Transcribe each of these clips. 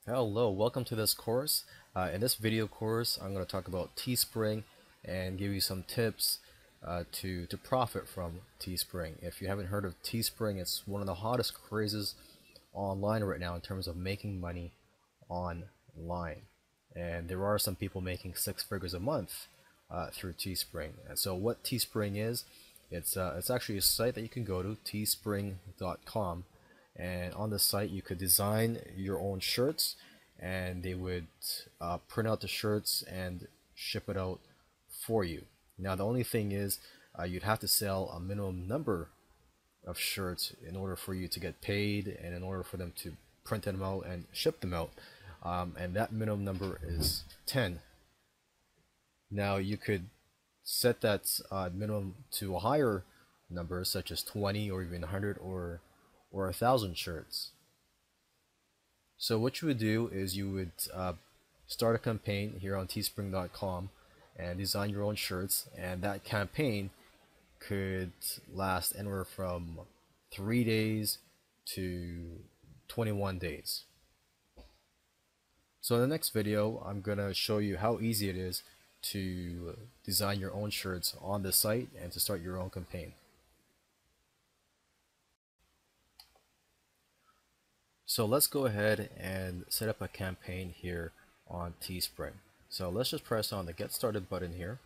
Hello, welcome to this course. In this video course, I'm going to talk about Teespring and give you some tips to profit from Teespring. If you haven't heard of Teespring, it's one of the hottest crazes online right now in terms of making money online. And there are some people making six figures a month through Teespring. And so what Teespring is, it's actually a site that you can go to, teespring.com, and on the site you could design your own shirts, and they would print out the shirts and ship it out for you. Now the only thing is you'd have to sell a minimum number of shirts in order for you to get paid and in order for them to print them out and ship them out, and that minimum number is 10. Now you could set that minimum to a higher number, such as 20 or even 100 or 1,000 shirts. So what you would do is you would start a campaign here on teespring.com and design your own shirts, and that campaign could last anywhere from 3 days to 21 days. So in the next video, I'm going to show you how easy it is to design your own shirts on the site and to start your own campaign. So let's go ahead and set up a campaign here on Teespring. So let's just press on the Get Started button here.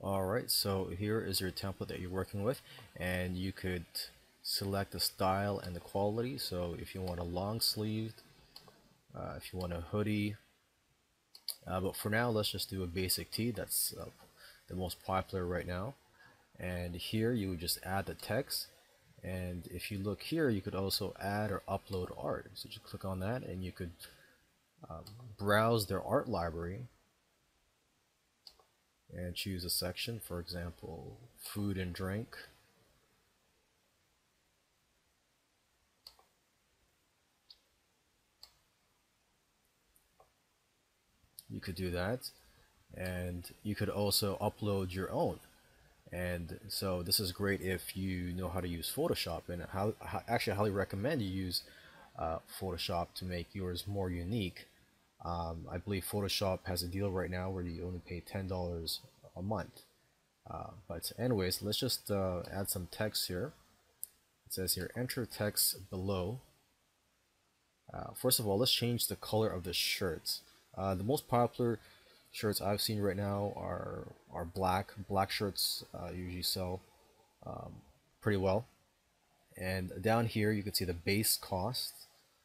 Alright, so here is your template that you're working with, and you could select the style and the quality. So if you want a long sleeved, if you want a hoodie, but for now let's just do a basic tee. That's the most popular right now. And here you would just add the text, and if you look here you could also add or upload art. So just click on that and you could browse their art library and choose a section, for example, food and drink. You could do that, and you could also upload your own. And so this is great if you know how to use Photoshop, and actually I highly recommend you use Photoshop to make yours more unique. I believe Photoshop has a deal right now where you only pay $10 a month. But anyways, let's just add some text here. It says here, enter text below. First of all, let's change the color of the shirts. The most popular shirts I've seen right now are black. Black shirts usually sell pretty well. And down here you can see the base cost.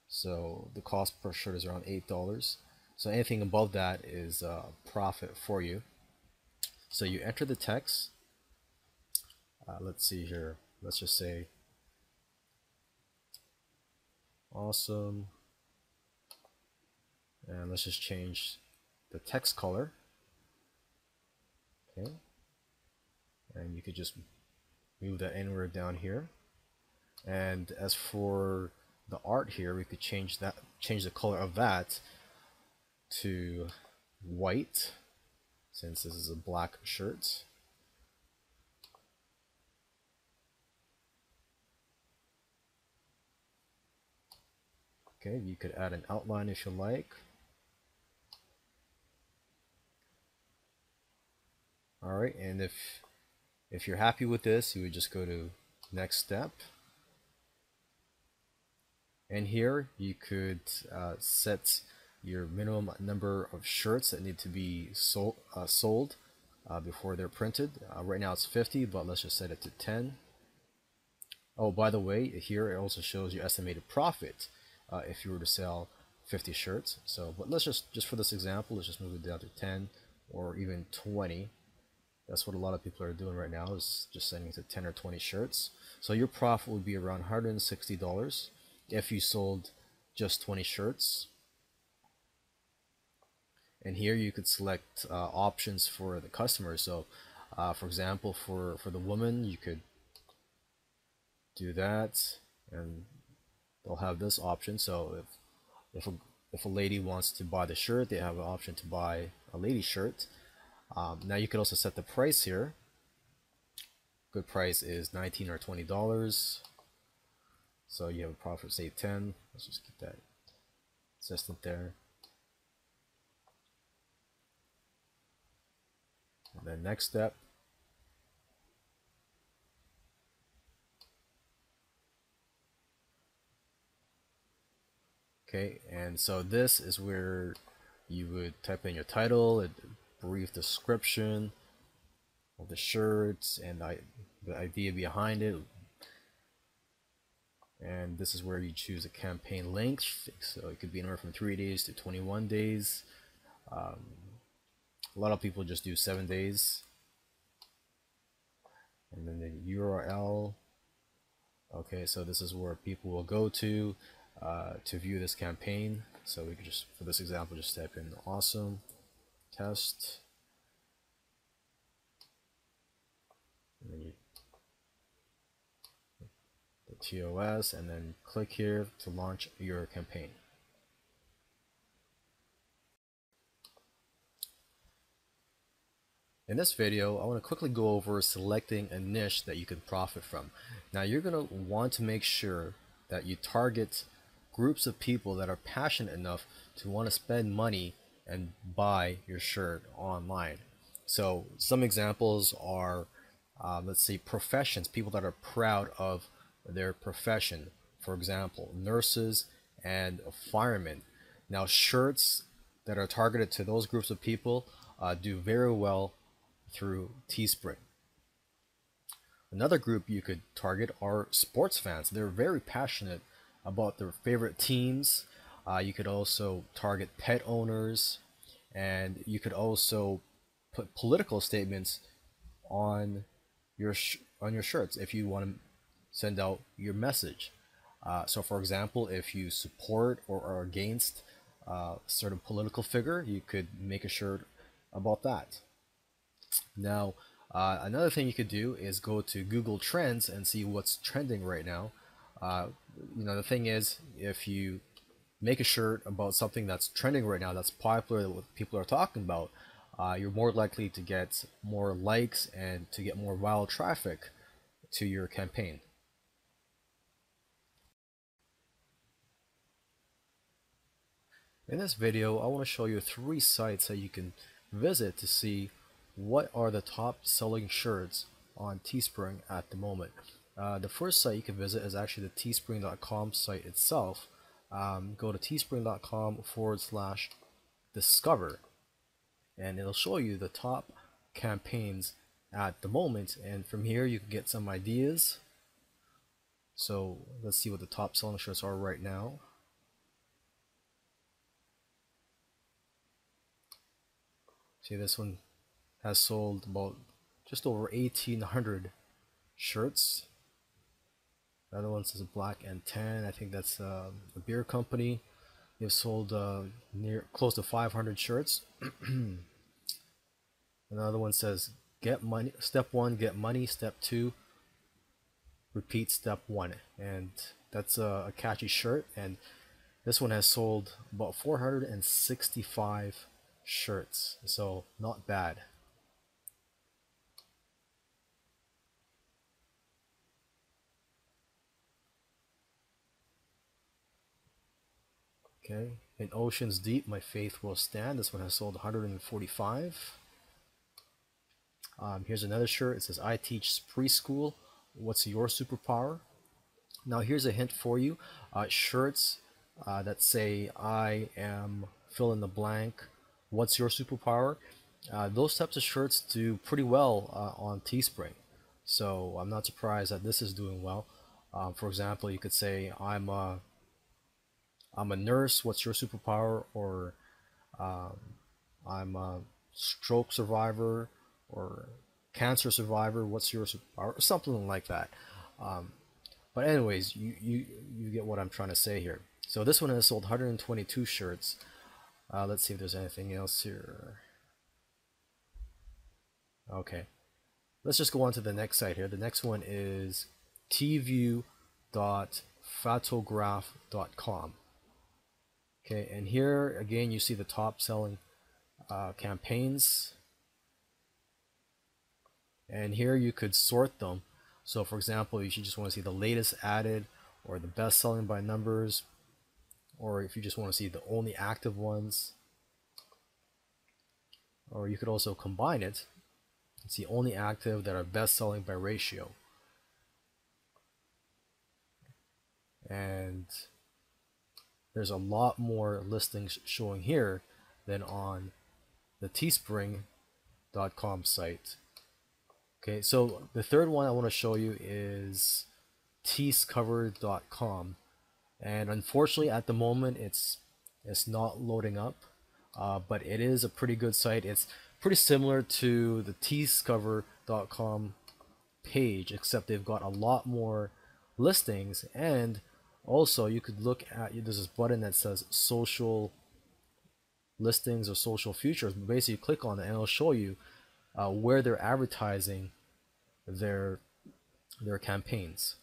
So the cost per shirt is around $8. So anything above that is profit for you. So you enter the text. Let's see here. Let's just say awesome. And let's just change the text color. Okay. And you could just move that anywhere down here. And as for the art here, we could change the color of that to white, since this is a black shirt. Okay, you could add an outline if you like. Alright, and if you're happy with this, you would just go to next step. And here you could set your minimum number of shirts that need to be sold before they're printed. Right now it's 50, but let's just set it to 10. Oh, by the way, here it also shows your estimated profit if you were to sell 50 shirts. So, but let's just for this example, let's just move it down to 10 or even 20. That's what a lot of people are doing right now, is just setting it to 10 or 20 shirts. So your profit would be around $160 if you sold just 20 shirts. And here you could select options for the customer. So for example, for the woman, you could do that, and they'll have this option. So if a lady wants to buy the shirt, they have an option to buy a lady shirt. Now you could also set the price here. good price is $19 or $20. So you have a profit, say 10. Let's just keep that consistent there. And then next step. Okay, and so this is where you would type in your title, a brief description of the shirts and the idea behind it. And this is where you choose a campaign length. So it could be anywhere from 3 days to 21 days. A lot of people just do 7 days. And then the URL. Okay, so this is where people will go to view this campaign. So we could just, for this example, just type in awesome test. And then the TOS, and then click here to launch your campaign. In this video, I want to quickly go over selecting a niche that you can profit from. Now you're going to want to make sure that you target groups of people that are passionate enough to want to spend money and buy your shirt online. So some examples are, let's see, professions, people that are proud of their profession. For example, nurses and firemen. Now shirts that are targeted to those groups of people do very well through Teespring. Another group you could target are sports fans. They're very passionate about their favorite teams. You could also target pet owners, and you could also put political statements on your shirts if you want to send out your message. So for example, if you support or are against a certain political figure, you could make a shirt about that. Now, another thing you could do is go to Google Trends and see what's trending right now. The thing is, if you make a shirt about something that's trending right now, that's popular, that what people are talking about, you're more likely to get more likes and to get more viral traffic to your campaign. In this video, I want to show you 3 sites that you can visit to see what are the top selling shirts on Teespring at the moment. The first site you can visit is actually the teespring.com site itself. Go to teespring.com/discover, and it'll show you the top campaigns at the moment, and from here you can get some ideas. So let's see what the top selling shirts are right now. See, this one has sold about just over 1,800 shirts. The other one says Black and Tan. I think that's a beer company. They've sold close to 500 shirts. Another one says get money. Step 1, get money. Step 2, repeat step 1. And that's a catchy shirt. And this one has sold about 465 shirts. So not bad. Okay, in Oceans Deep, My Faith Will Stand. This one has sold 145. Here's another shirt. It says, I teach preschool. What's your superpower? Now here's a hint for you. Shirts that say, I am fill in the blank. What's your superpower? Those types of shirts do pretty well on Teespring. So I'm not surprised that this is doing well. For example, you could say, I'm a nurse, what's your superpower? Or I'm a stroke survivor or cancer survivor, what's your superpower? Or something like that. But anyways, you get what I'm trying to say here. So this one has sold 122 shirts. Let's see if there's anything else here. Okay, let's just go on to the next site here. The next one is tview.photograph.com. Okay, and here again you see the top selling campaigns, and here you could sort them So for example, if you just want to see the latest added or the best selling by numbers, or if you just want to see the only active ones, or you could also combine it and see only active that are best selling by ratio. And there's a lot more listings showing here than on the teespring.com site. Okay, so the third one I want to show you is teescover.com, and unfortunately at the moment it's not loading up, but it is a pretty good site. It's pretty similar to the teescover.com page, except they've got a lot more listings, and also you could look at, there's this button that says social listings or social features. Basically, you click on it and it'll show you where they're advertising their campaigns.